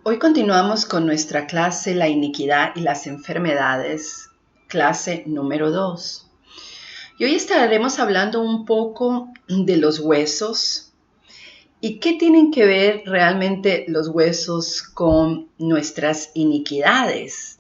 Hoy continuamos con nuestra clase La iniquidad y las enfermedades, clase número 2. Y hoy estaremos hablando un poco de los huesos y qué tienen que ver realmente los huesos con nuestras iniquidades.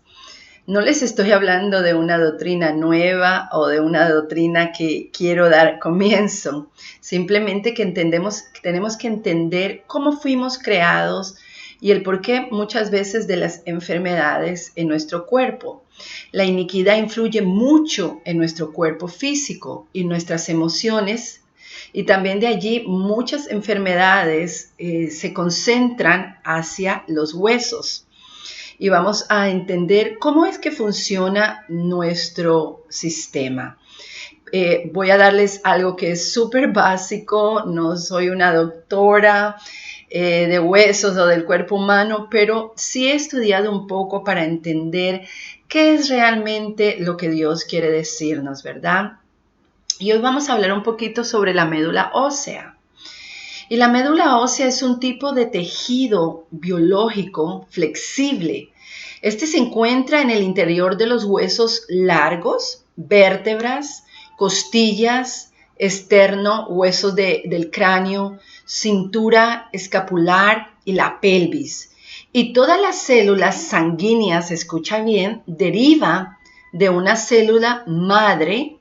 No les estoy hablando de una doctrina nueva o de una doctrina que quiero dar comienzo. Simplemente que tenemos que entender cómo fuimos creados y el porqué muchas veces de las enfermedades en nuestro cuerpo. La iniquidad influye mucho en nuestro cuerpo físico y nuestras emociones, y también de allí muchas enfermedades se concentran hacia los huesos. Y vamos a entender cómo es que funciona nuestro sistema. Voy a darles algo que es súper básico. No soy una doctora de huesos o del cuerpo humano, pero sí he estudiado un poco para entender qué es realmente lo que Dios quiere decirnos, ¿verdad? Y hoy vamos a hablar un poquito sobre la médula ósea. Y la médula ósea es un tipo de tejido biológico flexible. Este se encuentra en el interior de los huesos largos, vértebras, costillas, esterno, huesos del cráneo, cintura escapular y la pelvis. Y todas las células sanguíneas, escucha bien, derivan de una célula madre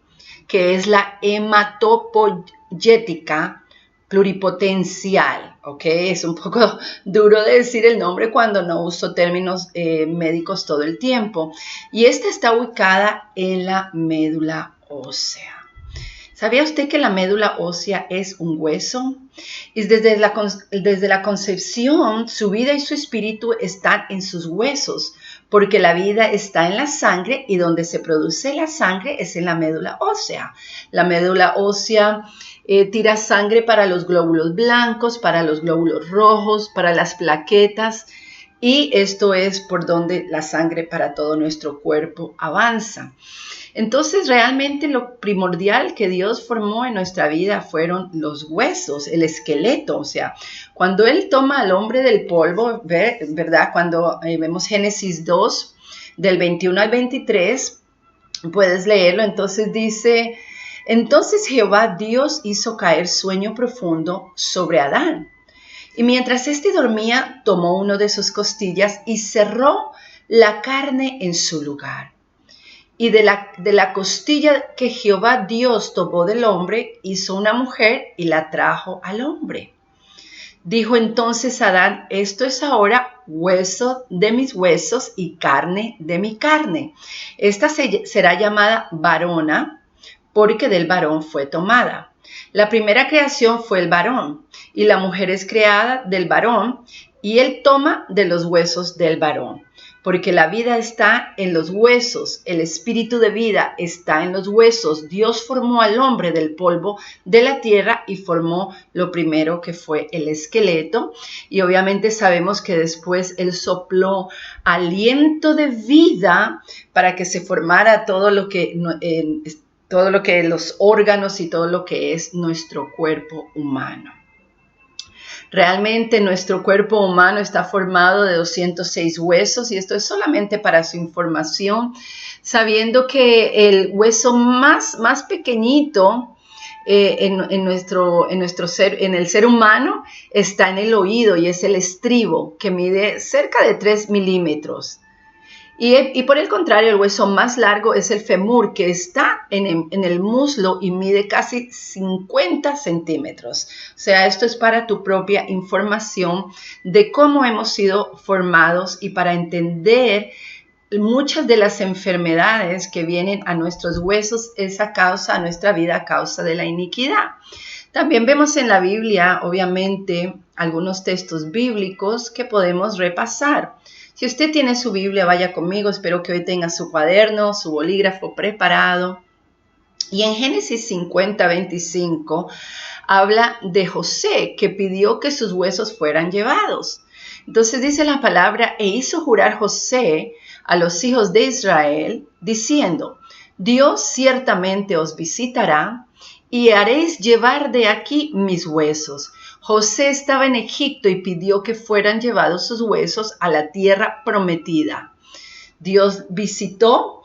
que es la hematopoyética pluripotencial, ¿ok? Es un poco duro de decir el nombre cuando no uso términos médicos todo el tiempo. Y esta está ubicada en la médula ósea. ¿Sabía usted que la médula ósea es un hueso? Y desde la concepción, su vida y su espíritu están en sus huesos, porque la vida está en la sangre y donde se produce la sangre es en la médula ósea. La médula ósea tira sangre para los glóbulos blancos, para los glóbulos rojos, para las plaquetas, y esto es por donde la sangre para todo nuestro cuerpo avanza. Entonces, realmente lo primordial que Dios formó en nuestra vida fueron los huesos, el esqueleto. O sea, cuando Él toma al hombre del polvo, ¿verdad? Cuando vemos Génesis 2, del 21 al 23, puedes leerlo. Entonces dice, entonces Jehová Dios hizo caer sueño profundo sobre Adán. Y mientras éste dormía, tomó uno de sus costillas y cerró la carne en su lugar. Y de la costilla que Jehová Dios tomó del hombre, hizo una mujer y la trajo al hombre. Dijo entonces Adán, esto es ahora hueso de mis huesos y carne de mi carne. Esta será llamada varona, porque del varón fue tomada. La primera creación fue el varón, y la mujer es creada del varón, y él toma de los huesos del varón. Porque la vida está en los huesos, el espíritu de vida está en los huesos. Dios formó al hombre del polvo de la tierra y formó lo primero que fue el esqueleto. Y obviamente sabemos que después Él sopló aliento de vida para que se formara todo lo que los órganos y todo lo que es nuestro cuerpo humano. Realmente nuestro cuerpo humano está formado de 206 huesos y esto es solamente para su información, sabiendo que el hueso más pequeñito en el ser humano está en el oído y es el estribo, que mide cerca de 3 milímetros. Y por el contrario, el hueso más largo es el fémur, que está en el muslo y mide casi 50 centímetros. O sea, esto es para tu propia información de cómo hemos sido formados y para entender muchas de las enfermedades que vienen a nuestros huesos es a nuestra vida a causa de la iniquidad. También vemos en la Biblia, obviamente, algunos textos bíblicos que podemos repasar. Si usted tiene su Biblia, vaya conmigo. Espero que hoy tenga su cuaderno, su bolígrafo preparado. Y en Génesis 50:25 habla de José, que pidió que sus huesos fueran llevados. Entonces dice la palabra, e hizo jurar José a los hijos de Israel, diciendo, Dios ciertamente os visitará y haréis llevar de aquí mis huesos, José estaba en Egipto y pidió que fueran llevados sus huesos a la tierra prometida. Dios visitó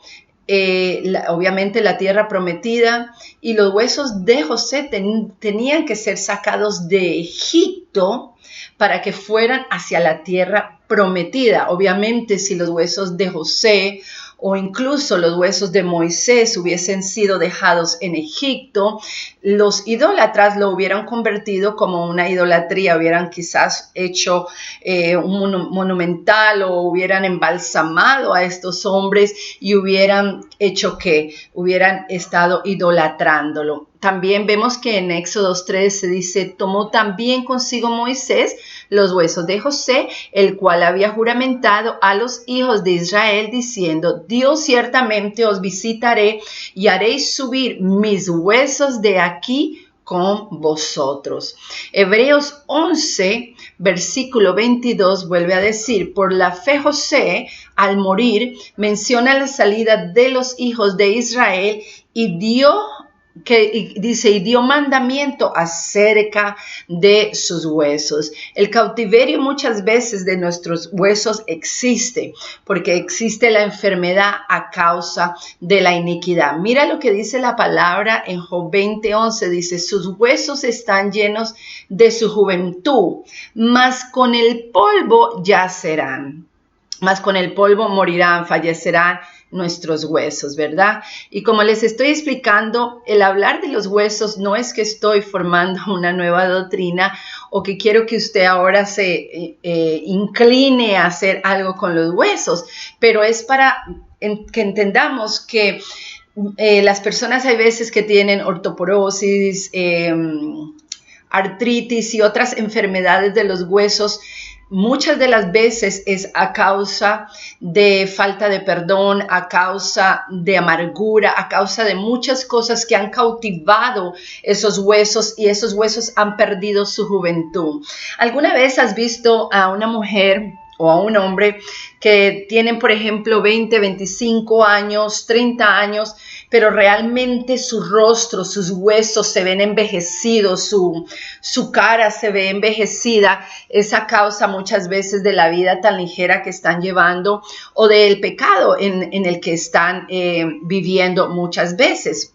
obviamente la tierra prometida, y los huesos de José tenían que ser sacados de Egipto para que fueran hacia la tierra prometida. Obviamente, si los huesos de José o incluso los huesos de Moisés hubiesen sido dejados en Egipto, los idólatras lo hubieran convertido como una idolatría, hubieran quizás hecho un monumental o hubieran embalsamado a estos hombres y hubieran hecho que hubieran estado idolatrándolo. También vemos que en Éxodo 3 se dice, tomó también consigo Moisés los huesos de José, el cual había juramentado a los hijos de Israel, diciendo, Dios ciertamente os visitaré y haréis subir mis huesos de aquí con vosotros. Hebreos 11, versículo 22 vuelve a decir, por la fe José, al morir, menciona la salida de los hijos de Israel y dio mandamiento acerca de sus huesos. El cautiverio muchas veces de nuestros huesos existe, porque existe la enfermedad a causa de la iniquidad. Mira lo que dice la palabra en Job 20:11, dice, sus huesos están llenos de su juventud, mas con el polvo yacerán. Mas con el polvo morirán, fallecerán nuestros huesos, ¿verdad? Y como les estoy explicando, el hablar de los huesos no es que estoy formando una nueva doctrina o que quiero que usted ahora se incline a hacer algo con los huesos, pero es para que entendamos que las personas hay veces que tienen ortoporosis, artritis y otras enfermedades de los huesos. Muchas de las veces es a causa de falta de perdón, a causa de amargura, a causa de muchas cosas que han cautivado esos huesos y esos huesos han perdido su juventud. ¿Alguna vez has visto a una mujer o a un hombre que tienen, por ejemplo, 20, 25 años, 30 años, pero realmente su rostro, sus huesos se ven envejecidos, su cara se ve envejecida? Es a causa muchas veces de la vida tan ligera que están llevando o del pecado en el que están viviendo muchas veces.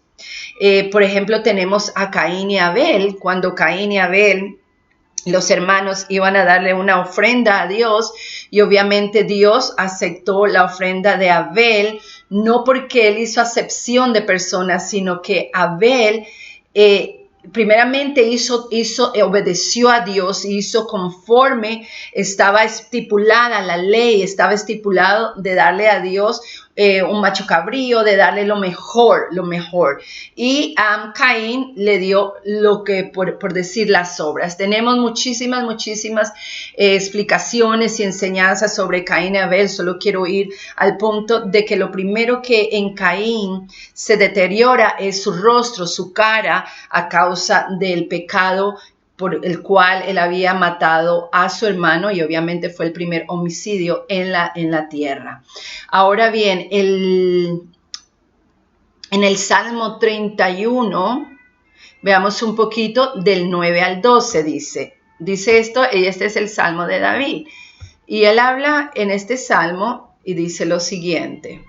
Por ejemplo, tenemos a Caín y Abel. Cuando Caín y Abel, los hermanos, iban a darle una ofrenda a Dios, y obviamente Dios aceptó la ofrenda de Abel, no porque él hizo acepción de personas, sino que Abel primeramente obedeció a Dios, hizo conforme estaba estipulada la ley, estaba estipulado de darle a Dios un macho cabrío, de darle lo mejor. Y a Caín le dio lo que, por decir, las sobras. Tenemos muchísimas explicaciones y enseñanzas sobre Caín y Abel. Solo quiero ir al punto de que lo primero que en Caín se deteriora es su rostro, su cara, a causa del pecado por el cual él había matado a su hermano, y obviamente fue el primer homicidio en la tierra. Ahora bien, en el Salmo 31, veamos un poquito del 9 al 12, dice esto, y este es el Salmo de David. Y él habla en este Salmo y dice lo siguiente.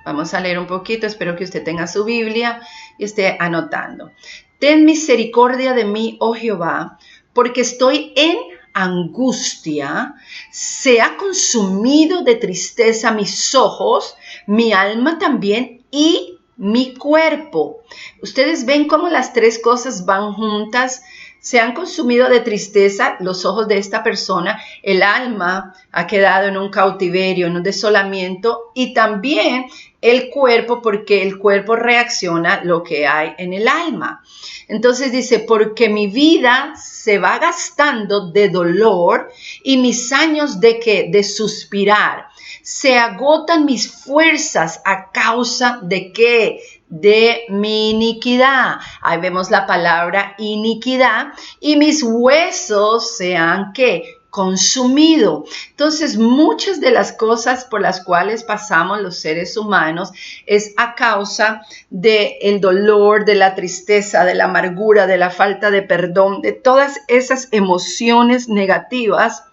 Vamos a leer un poquito, espero que usted tenga su Biblia y esté anotando. Ten misericordia de mí, oh Jehová, porque estoy en angustia. Se ha consumido de tristeza mis ojos, mi alma también y mi cuerpo. Ustedes ven cómo las tres cosas van juntas. Se han consumido de tristeza los ojos de esta persona, el alma ha quedado en un cautiverio, en un desolamiento, y también el cuerpo, porque el cuerpo reacciona lo que hay en el alma. Entonces dice, porque mi vida se va gastando de dolor y mis años de suspirar. Se agotan mis fuerzas a causa de ¿qué? De mi iniquidad. Ahí vemos la palabra iniquidad. Y mis huesos se han ¿qué? consumido. Entonces, muchas de las cosas por las cuales pasamos los seres humanos es a causa del dolor, de la tristeza, de la amargura, de la falta de perdón, de todas esas emociones negativas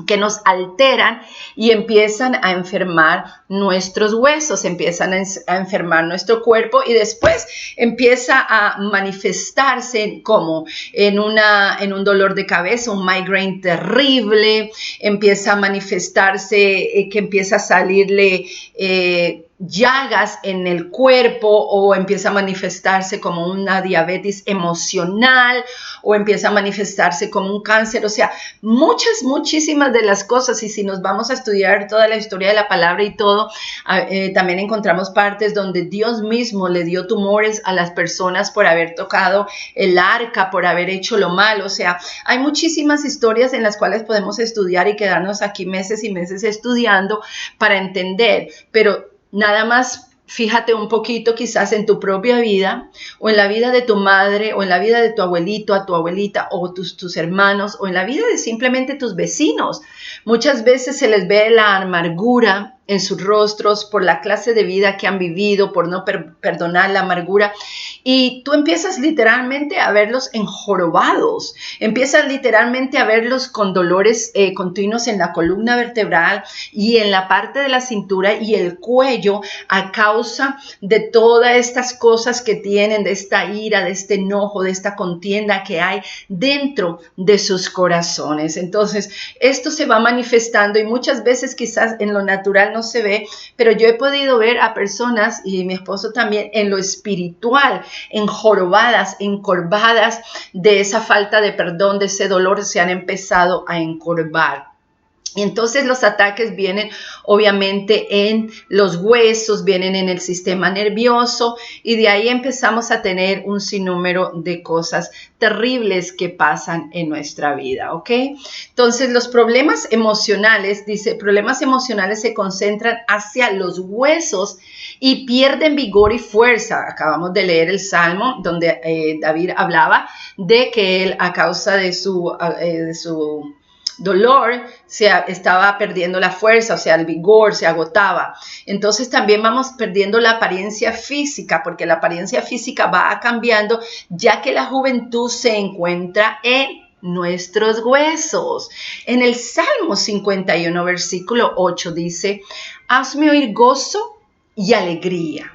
que nos alteran y empiezan a enfermar nuestros huesos, empiezan a enfermar nuestro cuerpo y después empieza a manifestarse como en un dolor de cabeza, un migraine terrible, empieza a manifestarse que empieza a salirle llagas en el cuerpo o empieza a manifestarse como una diabetes emocional o empieza a manifestarse como un cáncer, o sea, muchísimas de las cosas, y si nos vamos a estudiar toda la historia de la palabra y todo, también encontramos partes donde Dios mismo le dio tumores a las personas por haber tocado el arca, por haber hecho lo malo, o sea, hay muchísimas historias en las cuales podemos estudiar y quedarnos aquí meses y meses estudiando para entender, pero nada más fíjate un poquito quizás en tu propia vida o en la vida de tu madre o en la vida de tu abuelito, a tu abuelita o tus hermanos o en la vida de simplemente tus vecinos. Muchas veces se les ve la amargura en sus rostros por la clase de vida que han vivido, por no perdonar la amargura. Y tú empiezas literalmente a verlos enjorobados, empiezas literalmente a verlos con dolores continuos en la columna vertebral y en la parte de la cintura y el cuello a causa de todas estas cosas que tienen, de esta ira, de este enojo, de esta contienda que hay dentro de sus corazones. Entonces, esto se va manifestando y muchas veces quizás en lo natural no se ve, pero yo he podido ver a personas, y mi esposo también, en lo espiritual, enjorobadas, encorvadas de esa falta de perdón, de ese dolor, se han empezado a encorvar. Y entonces los ataques vienen obviamente en los huesos, vienen en el sistema nervioso y de ahí empezamos a tener un sinnúmero de cosas terribles que pasan en nuestra vida, ¿ok? Entonces los problemas emocionales, dice, problemas emocionales se concentran hacia los huesos y pierden vigor y fuerza. Acabamos de leer el Salmo donde David hablaba de que él a causa de su dolor, estaba perdiendo la fuerza, o sea, el vigor se agotaba. Entonces también vamos perdiendo la apariencia física, porque la apariencia física va cambiando, ya que la juventud se encuentra en nuestros huesos. En el Salmo 51, versículo 8 dice, hazme oír gozo y alegría,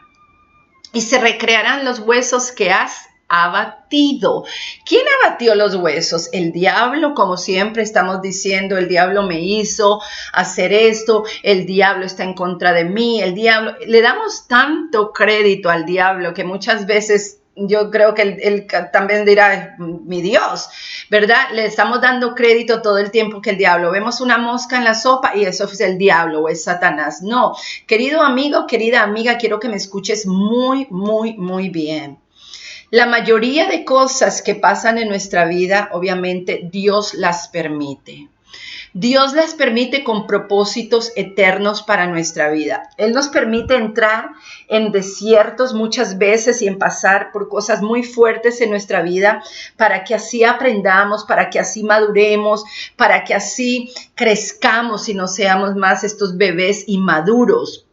y se recrearán los huesos que has abatido. ¿Quién abatió los huesos? El diablo, como siempre estamos diciendo, el diablo me hizo hacer esto, el diablo está en contra de mí, el diablo, le damos tanto crédito al diablo que muchas veces yo creo que él también dirá, mi Dios, ¿verdad? Le estamos dando crédito todo el tiempo que el diablo. Vemos una mosca en la sopa y eso es el diablo o es Satanás. No, querido amigo, querida amiga, quiero que me escuches muy bien. La mayoría de cosas que pasan en nuestra vida, obviamente, Dios las permite. Dios las permite con propósitos eternos para nuestra vida. Él nos permite entrar en desiertos muchas veces y en pasar por cosas muy fuertes en nuestra vida para que así aprendamos, para que así maduremos, para que así crezcamos y no seamos más estos bebés inmaduros.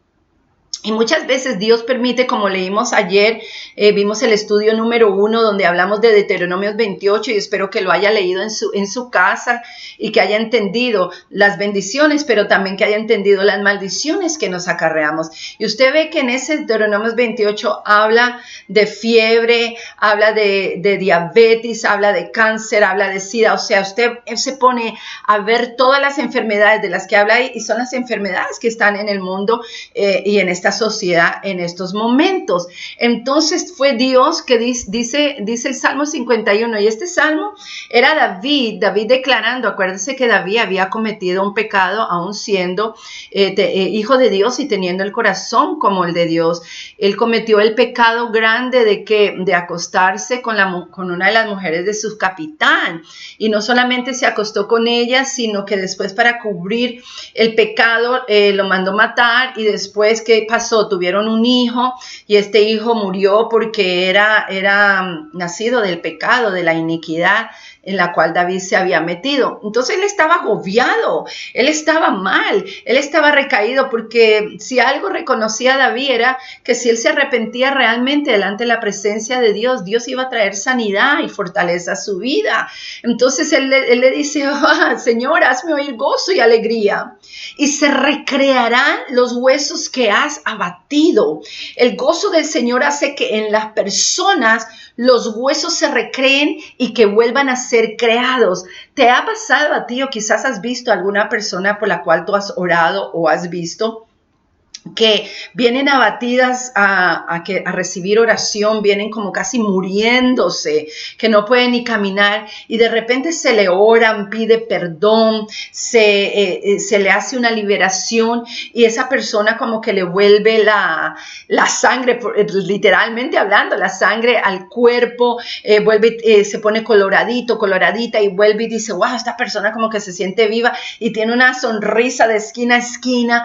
Y muchas veces Dios permite, como leímos ayer, vimos el estudio número 1 donde hablamos de Deuteronomios 28 y espero que lo haya leído en su casa y que haya entendido las bendiciones, pero también que haya entendido las maldiciones que nos acarreamos. Y usted ve que en ese Deuteronomios 28 habla de fiebre, habla de diabetes, habla de cáncer, habla de sida. O sea, usted se pone a ver todas las enfermedades de las que habla ahí y son las enfermedades que están en el mundo y en esta sociedad en estos momentos. Entonces fue Dios que dice el Salmo 51 y este Salmo era David declarando, acuérdense que David había cometido un pecado aún siendo hijo de Dios y teniendo el corazón como el de Dios. Él cometió el pecado grande de acostarse con una de las mujeres de su capitán y no solamente se acostó con ella, sino que después para cubrir el pecado lo mandó matar y después ¿qué pasó? pasó? Tuvieron un hijo y este hijo murió porque era nacido del pecado, de la iniquidad en la cual David se había metido. Entonces él estaba agobiado, él estaba mal, él estaba recaído, porque si algo reconocía David era que si él se arrepentía realmente delante de la presencia de Dios, Dios iba a traer sanidad y fortaleza a su vida. Entonces él le dice, Señor, hazme oír gozo y alegría, y se recrearán los huesos que has abatido. El gozo del Señor hace que en las personas los huesos se recreen y que vuelvan a ser creados. ¿Te ha pasado a ti, o quizás has visto a alguna persona por la cual tú has orado o has visto, que vienen abatidas a recibir oración, vienen como casi muriéndose, que no pueden ni caminar, y de repente se le oran, pide perdón, se le hace una liberación, y esa persona como que le vuelve la sangre, literalmente hablando, la sangre al cuerpo, se pone coloradita, y vuelve y dice, wow, esta persona como que se siente viva y tiene una sonrisa de esquina a esquina?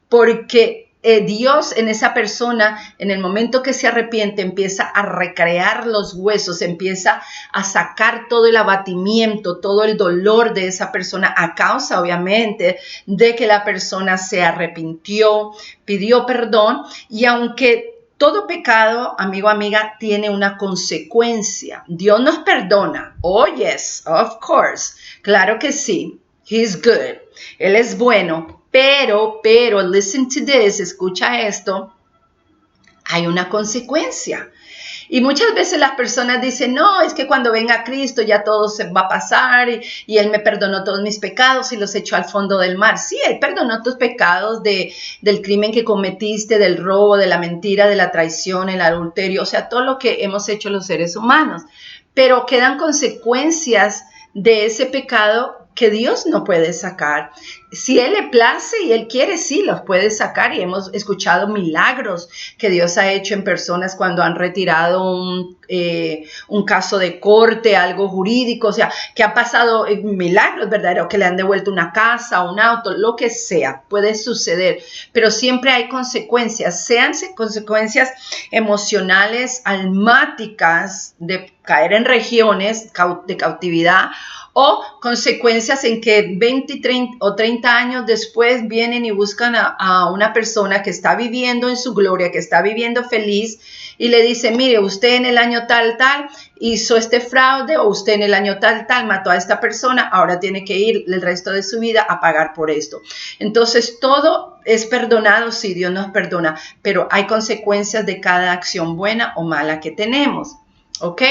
Porque Dios en esa persona, en el momento que se arrepiente, empieza a recrear los huesos, empieza a sacar todo el abatimiento, todo el dolor de esa persona, a causa, obviamente, de que la persona se arrepintió, pidió perdón. Y aunque todo pecado, amigo, amiga, tiene una consecuencia, Dios nos perdona. Oh, yes, of course. Claro que sí. He's good. Él es bueno. Pero, listen to this, escucha esto, hay una consecuencia. Y muchas veces las personas dicen, no, es que cuando venga Cristo ya todo se va a pasar y Él me perdonó todos mis pecados y los echó al fondo del mar. Sí, Él perdonó tus pecados del crimen que cometiste, del robo, de la mentira, de la traición, el adulterio, o sea, todo lo que hemos hecho los seres humanos. Pero quedan consecuencias de ese pecado que Dios no puede sacar. Si Él le place y Él quiere, sí, los puede sacar, y hemos escuchado milagros que Dios ha hecho en personas cuando han retirado un caso de corte, algo jurídico, o sea, que ha pasado milagros verdaderos, que le han devuelto una casa, un auto, lo que sea, puede suceder, pero siempre hay consecuencias, sean consecuencias emocionales, almáticas, de caer en regiones de cautividad, o consecuencias en que 20 o 30 años después vienen y buscan a una persona que está viviendo en su gloria, que está viviendo feliz, y le dicen, mire, usted en el año tal hizo este fraude, o usted en el año tal mató a esta persona, ahora tiene que ir el resto de su vida a pagar por esto. Entonces todo es perdonado, sí, Dios nos perdona, pero hay consecuencias de cada acción buena o mala que tenemos, ¿ok?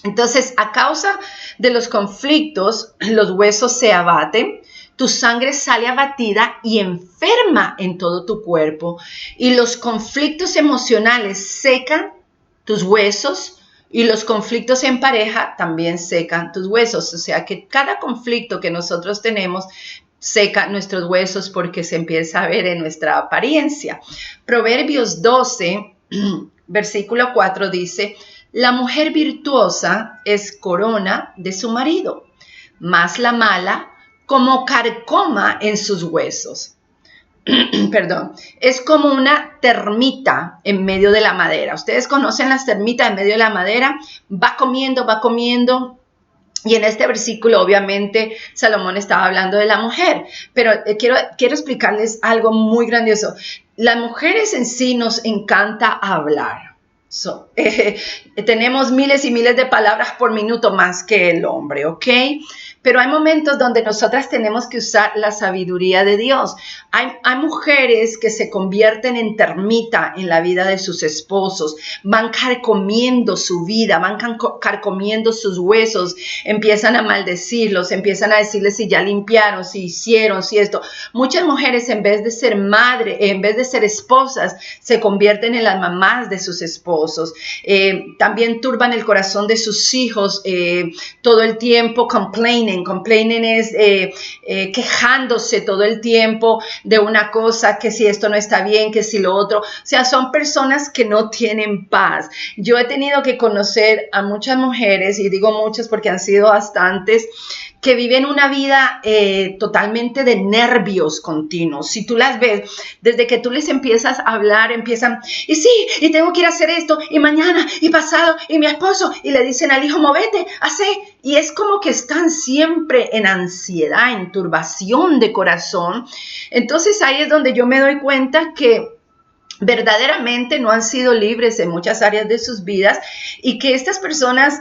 Entonces, a causa de los conflictos, los huesos se abaten, tu sangre sale abatida y enferma en todo tu cuerpo, y los conflictos emocionales secan tus huesos, y los conflictos en pareja también secan tus huesos. O sea que cada conflicto que nosotros tenemos seca nuestros huesos, porque se empieza a ver en nuestra apariencia. Proverbios 12, versículo 4 dice, la mujer virtuosa es corona de su marido, mas la mala como carcoma en sus huesos. Perdón, es como una termita en medio de la madera. Ustedes conocen las termitas en medio de la madera, va comiendo. Y en este versículo, obviamente, Salomón estaba hablando de la mujer, pero quiero explicarles algo muy grandioso. Las mujeres en sí nos encanta hablar. Tenemos miles y miles de palabras por minuto más que el hombre, ¿ok? Pero hay momentos donde nosotras tenemos que usar la sabiduría de Dios. Hay mujeres que se convierten en termita en la vida de sus esposos, van carcomiendo su vida, van carcomiendo sus huesos, empiezan a maldecirlos, empiezan a decirles si ya limpiaron, si hicieron, si esto. Muchas mujeres, en vez de ser madre, en vez de ser esposas, se convierten en las mamás de sus esposos. También turban el corazón de sus hijos, todo el tiempo complaining es quejándose todo el tiempo de una cosa, que si esto no está bien, que si lo otro. O sea, son personas que no tienen paz. Yo he tenido que conocer a muchas mujeres, y digo muchas porque han sido bastantes, que viven una vida totalmente de nervios continuos. Si tú las ves, desde que tú les empiezas a hablar, empiezan, y sí, y tengo que ir a hacer esto, y mañana, y pasado, y mi esposo, y le dicen al hijo, movete, hace, y es como que están siempre en ansiedad, en turbación de corazón. Entonces ahí es donde yo me doy cuenta que verdaderamente no han sido libres en muchas áreas de sus vidas y que estas personas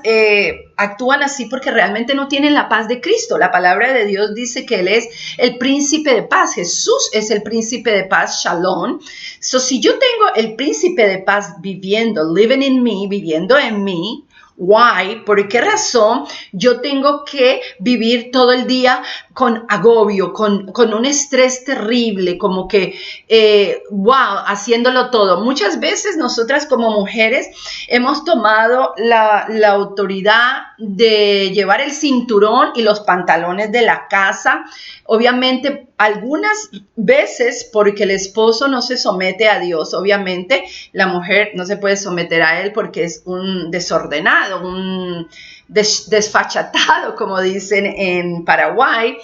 actúan así porque realmente no tienen la paz de Cristo. La palabra de Dios dice que Él es el príncipe de paz. Jesús es el príncipe de paz, Shalom. So, si yo tengo el príncipe de paz viviendo, living in me, viviendo en mí, why, ¿por qué razón yo tengo que vivir todo el día con agobio, con un estrés terrible, como que, haciéndolo todo? Muchas veces nosotras como mujeres hemos tomado la autoridad de llevar el cinturón y los pantalones de la casa. Obviamente, algunas veces porque el esposo no se somete a Dios. Obviamente, la mujer no se puede someter a él porque es un desordenado, un desfachatado, como dicen en Paraguay,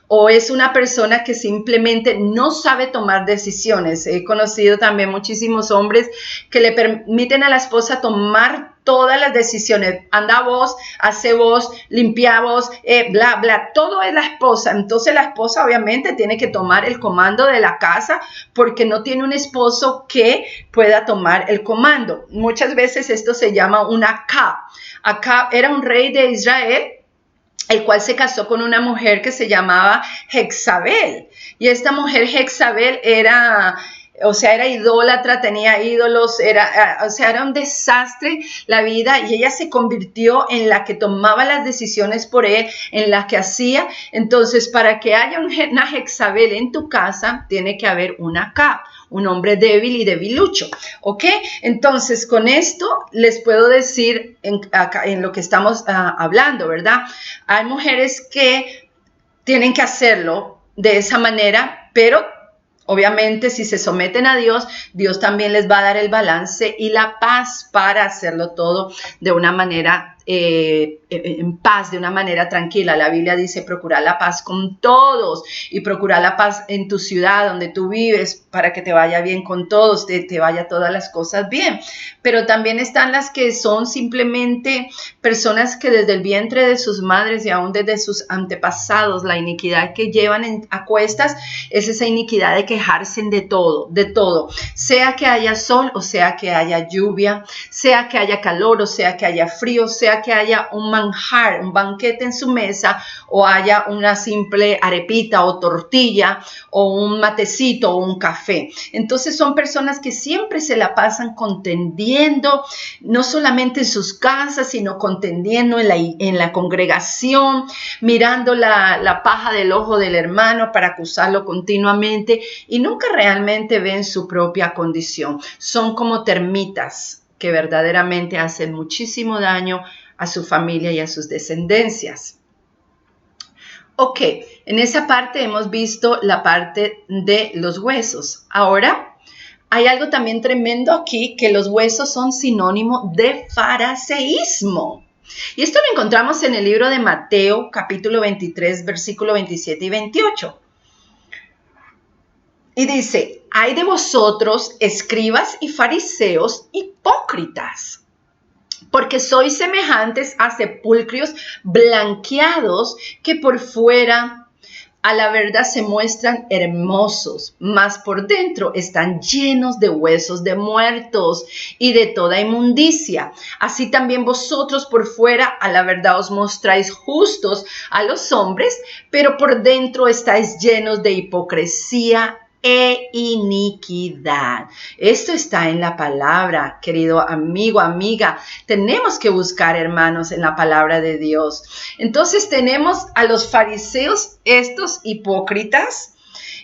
o es una persona que simplemente no sabe tomar decisiones. He conocido también muchísimos hombres que le permiten a la esposa tomar todas las decisiones. Anda vos, hace vos, limpia vos, bla, bla. Todo es la esposa. Entonces la esposa obviamente tiene que tomar el comando de la casa porque no tiene un esposo que pueda tomar el comando. Muchas veces esto se llama un Acab. Acab era un rey de Israel, el cual se casó con una mujer que se llamaba Jezabel. Y esta mujer Jezabel era idólatra, tenía ídolos, era un desastre la vida, y ella se convirtió en la que tomaba las decisiones por él, en la que hacía. Entonces, para que haya una Jezabel en tu casa, tiene que haber un Acab, un hombre débil y debilucho, ¿ok? Entonces, con esto les puedo decir en lo que estamos hablando, ¿verdad? Hay mujeres que tienen que hacerlo de esa manera, pero obviamente, si se someten a Dios, Dios también les va a dar el balance y la paz para hacerlo todo de una manera en paz, de una manera tranquila. La Biblia dice procurar la paz con todos y procurar la paz en tu ciudad donde tú vives para que te vaya bien con todos, te vaya todas las cosas bien. Pero también están las que son simplemente personas que desde el vientre de sus madres y aún desde sus antepasados, la iniquidad que llevan a cuestas es esa iniquidad de quejarse de todo, sea que haya sol o sea que haya lluvia, sea que haya calor o sea que haya frío, sea que haya un manjar, un banquete en su mesa, o haya una simple arepita o tortilla, o un matecito o un café. Entonces son personas que siempre se la pasan contendiendo, no solamente en sus casas, sino contendiendo en la congregación, mirando la paja del ojo del hermano para acusarlo continuamente, y nunca realmente ven su propia condición. Son como termitas que verdaderamente hacen muchísimo daño a su familia y a sus descendencias. Ok, en esa parte hemos visto la parte de los huesos. Ahora, hay algo también tremendo aquí, que los huesos son sinónimo de fariseísmo. Y esto lo encontramos en el libro de Mateo, capítulo 23, versículo 27 y 28. Y dice, ay de vosotros, escribas y fariseos, hipócritas, porque sois semejantes a sepulcros blanqueados que por fuera a la verdad se muestran hermosos, mas por dentro están llenos de huesos de muertos y de toda inmundicia. Así también vosotros por fuera a la verdad os mostráis justos a los hombres, pero por dentro estáis llenos de hipocresía e iniquidad. Esto está en la palabra, querido amigo, amiga. Tenemos que buscar, hermanos, en la palabra de Dios. Entonces tenemos a los fariseos, estos hipócritas.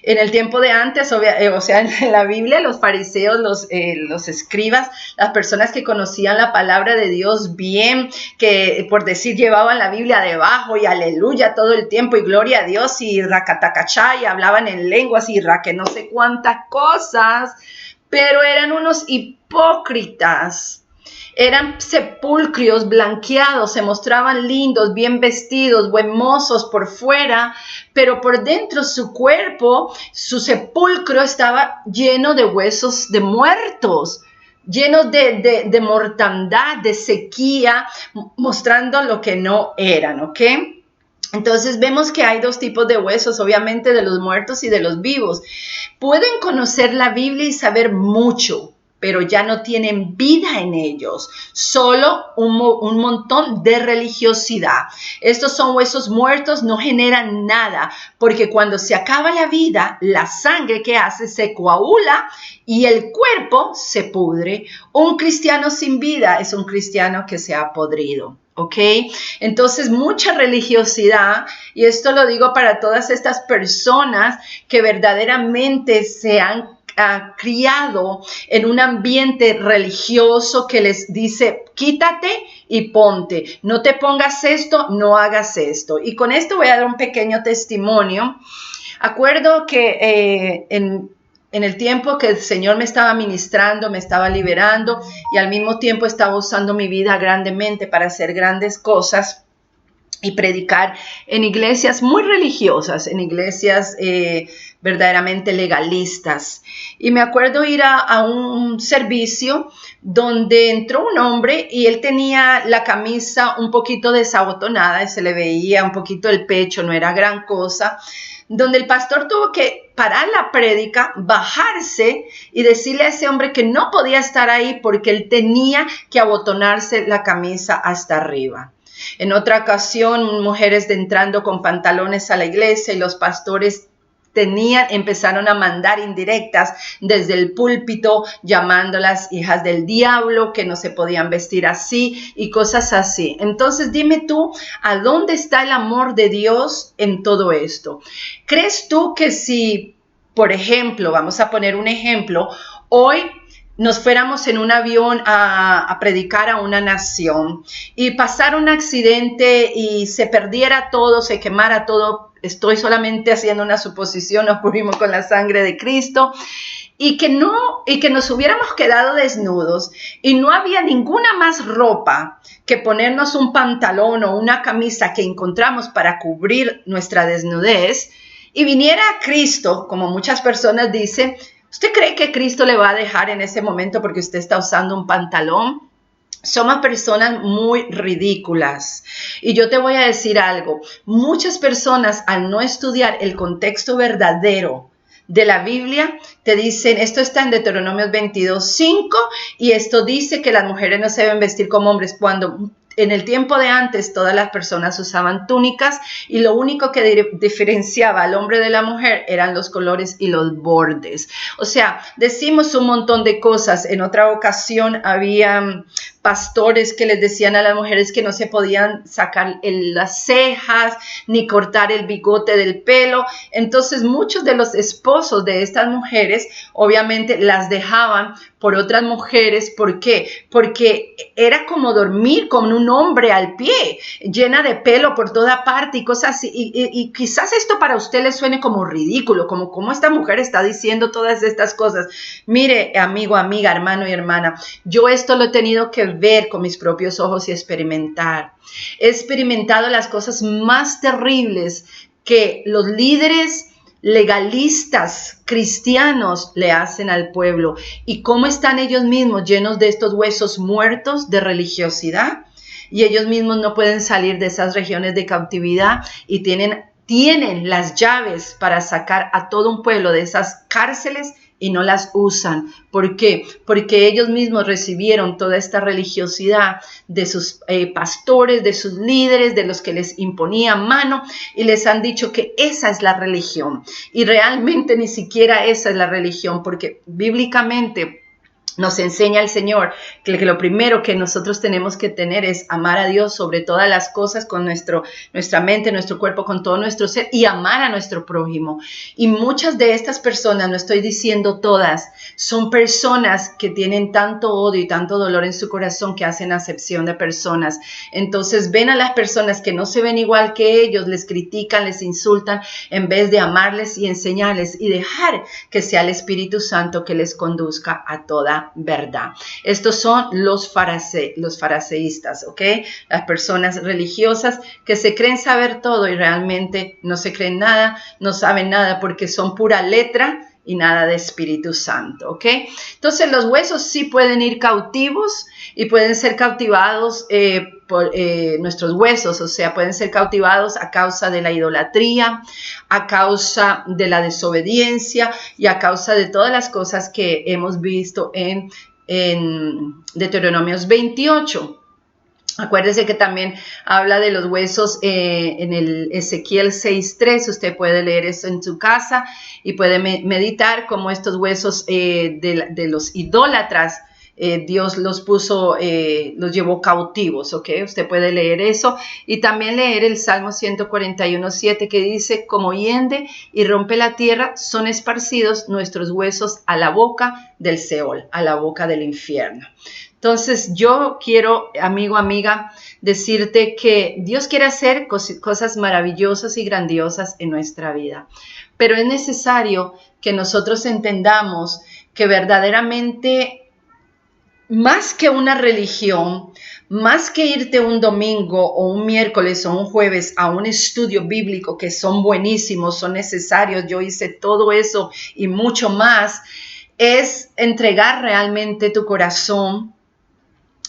En el tiempo de antes, en la Biblia, los fariseos, los escribas, las personas que conocían la palabra de Dios bien, que por decir llevaban la Biblia debajo y aleluya todo el tiempo y gloria a Dios y racatacachá y hablaban en lenguas y que no sé cuántas cosas, pero eran unos hipócritas. Eran sepulcros blanqueados, se mostraban lindos, bien vestidos, hermosos por fuera, pero por dentro su cuerpo, su sepulcro estaba lleno de huesos de muertos, llenos de mortandad, de sequía, mostrando lo que no eran, ¿ok? Entonces vemos que hay dos tipos de huesos, obviamente de los muertos y de los vivos. Pueden conocer la Biblia y saber mucho, pero ya no tienen vida en ellos, solo un montón de religiosidad. Estos son huesos muertos, no generan nada, porque cuando se acaba la vida, la sangre que hace se coagula y el cuerpo se pudre. Un cristiano sin vida es un cristiano que se ha podrido. ¿Ok? Entonces, mucha religiosidad, y esto lo digo para todas estas personas que verdaderamente se han criado en un ambiente religioso que les dice, quítate y ponte, no te pongas esto, no hagas esto. Y con esto voy a dar un pequeño testimonio. Acuerdo que en el tiempo que el Señor me estaba ministrando, me estaba liberando y al mismo tiempo estaba usando mi vida grandemente para hacer grandes cosas y predicar en iglesias muy religiosas, en iglesias verdaderamente legalistas. Y me acuerdo ir a un servicio donde entró un hombre y él tenía la camisa un poquito desabotonada y se le veía un poquito el pecho, no era gran cosa, donde el pastor tuvo que parar la prédica, bajarse y decirle a ese hombre que no podía estar ahí porque él tenía que abotonarse la camisa hasta arriba. En otra ocasión, mujeres entrando con pantalones a la iglesia y los pastores empezaron a mandar indirectas desde el púlpito, llamándolas hijas del diablo, que no se podían vestir así y cosas así. Entonces, dime tú, ¿a dónde está el amor de Dios en todo esto? ¿Crees tú que si, por ejemplo, vamos a poner un ejemplo, hoy nos fuéramos en un avión a predicar a una nación y pasara un accidente y se perdiera todo, se quemara todo? Estoy solamente haciendo una suposición, nos cubrimos con la sangre de Cristo y que nos hubiéramos quedado desnudos y no había ninguna más ropa que ponernos un pantalón o una camisa que encontramos para cubrir nuestra desnudez y viniera Cristo, como muchas personas dicen, ¿usted cree que Cristo le va a dejar en ese momento porque usted está usando un pantalón? Somos personas muy ridículas. Y yo te voy a decir algo. Muchas personas, al no estudiar el contexto verdadero de la Biblia, te dicen, esto está en Deuteronomio 22:5 y esto dice que las mujeres no se deben vestir como hombres, cuando en el tiempo de antes todas las personas usaban túnicas y lo único que diferenciaba al hombre de la mujer eran los colores y los bordes. O sea, decimos un montón de cosas. En otra ocasión había pastores que les decían a las mujeres que no se podían sacar las cejas ni cortar el bigote del pelo. Entonces muchos de los esposos de estas mujeres obviamente las dejaban por otras mujeres. ¿Por qué? Porque era como dormir con un hombre al pie, llena de pelo por toda parte y cosas así. Y quizás esto para usted le suene como ridículo, como esta mujer está diciendo todas estas cosas. Mire, amigo, amiga, hermano y hermana, yo esto lo he tenido que ver con mis propios ojos y experimentar. He experimentado las cosas más terribles que los líderes legalistas cristianos le hacen al pueblo y cómo están ellos mismos llenos de estos huesos muertos de religiosidad y ellos mismos no pueden salir de esas regiones de cautividad y tienen las llaves para sacar a todo un pueblo de esas cárceles y no las usan. ¿Por qué? Porque ellos mismos recibieron toda esta religiosidad de sus pastores, de sus líderes, de los que les imponían mano y les han dicho que esa es la religión. Y realmente ni siquiera esa es la religión, porque bíblicamente nos enseña el Señor que lo primero que nosotros tenemos que tener es amar a Dios sobre todas las cosas con nuestra mente, nuestro cuerpo, con todo nuestro ser y amar a nuestro prójimo. Y muchas de estas personas, no estoy diciendo todas, son personas que tienen tanto odio y tanto dolor en su corazón que hacen acepción de personas. Entonces ven a las personas que no se ven igual que ellos, les critican, les insultan, en vez de amarles y enseñarles y dejar que sea el Espíritu Santo que les conduzca a toda la verdad. Estos son los fariseístas, ¿ok? Las personas religiosas que se creen saber todo y realmente no se creen nada, no saben nada porque son pura letra y nada de Espíritu Santo, ¿ok? Entonces los huesos sí pueden ir cautivos y pueden ser cautivados por nuestros huesos, o sea, pueden ser cautivados a causa de la idolatría, a causa de la desobediencia y a causa de todas las cosas que hemos visto en Deuteronomios 28. Acuérdese que también habla de los huesos en el Ezequiel 6:3. Usted puede leer eso en su casa y puede meditar cómo estos huesos de los idólatras, Dios los puso, los llevó cautivos, ¿ok? Usted puede leer eso y también leer el Salmo 141:7 que dice, como hiende y rompe la tierra, son esparcidos nuestros huesos a la boca del Seol, a la boca del infierno. Entonces yo quiero, amigo, amiga, decirte que Dios quiere hacer cosas maravillosas y grandiosas en nuestra vida, pero es necesario que nosotros entendamos que verdaderamente más que una religión, más que irte un domingo o un miércoles o un jueves a un estudio bíblico que son buenísimos, son necesarios, yo hice todo eso y mucho más, es entregar realmente tu corazón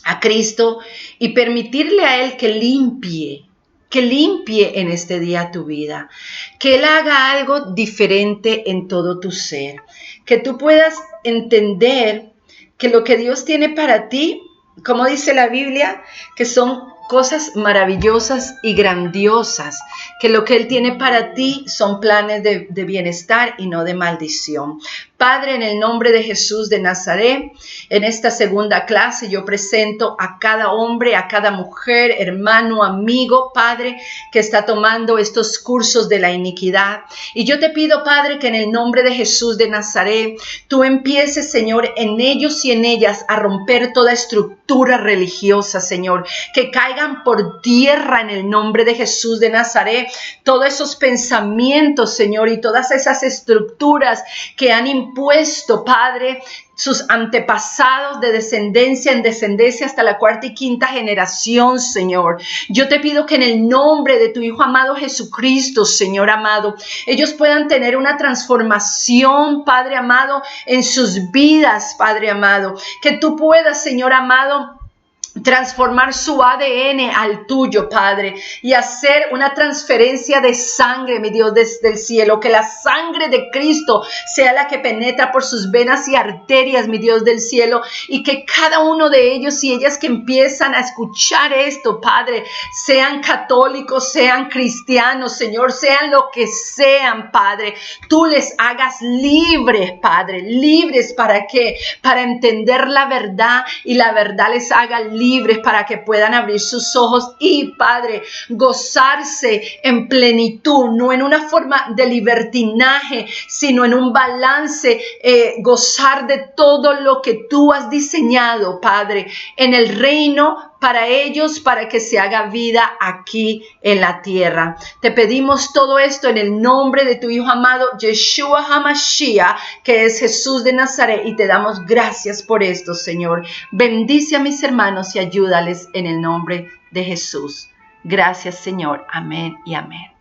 a Cristo y permitirle a Él que limpie en este día tu vida, que Él haga algo diferente en todo tu ser, que tú puedas entender que lo que Dios tiene para ti, como dice la Biblia, que son cosas maravillosas y grandiosas, que lo que Él tiene para ti son planes de bienestar y no de maldición. Padre, en el nombre de Jesús de Nazaret, en esta segunda clase yo presento a cada hombre, a cada mujer, hermano, amigo, Padre, que está tomando estos cursos de la iniquidad. Y yo te pido, Padre, que en el nombre de Jesús de Nazaret, tú empieces, Señor, en ellos y en ellas a romper toda estructura religiosa, Señor, que caigan por tierra en el nombre de Jesús de Nazaret, todos esos pensamientos, Señor, y todas esas estructuras que han impuesto, Padre, sus antepasados de descendencia en descendencia hasta la cuarta y quinta generación, Señor. Yo te pido que en el nombre de tu Hijo amado Jesucristo, Señor amado, ellos puedan tener una transformación, Padre amado, en sus vidas, Padre amado. Que tú puedas, Señor amado, transformar su ADN al tuyo, Padre, y hacer una transferencia de sangre, mi Dios, desde el cielo, que la sangre de Cristo sea la que penetra por sus venas y arterias, mi Dios del cielo, y que cada uno de ellos y ellas que empiezan a escuchar esto, Padre, sean católicos, sean cristianos, Señor, sean lo que sean, Padre, tú les hagas libres, Padre, libres ¿para qué? Para entender la verdad y la verdad les haga libres para que puedan abrir sus ojos y, Padre, gozarse en plenitud, no en una forma de libertinaje, sino en un balance, gozar de todo lo que tú has diseñado, Padre, en el reino para ellos, para que se haga vida aquí en la tierra. Te pedimos todo esto en el nombre de tu Hijo amado, Yeshua HaMashiach, que es Jesús de Nazaret, y te damos gracias por esto, Señor. Bendice a mis hermanos y ayúdales en el nombre de Jesús. Gracias, Señor. Amén y amén.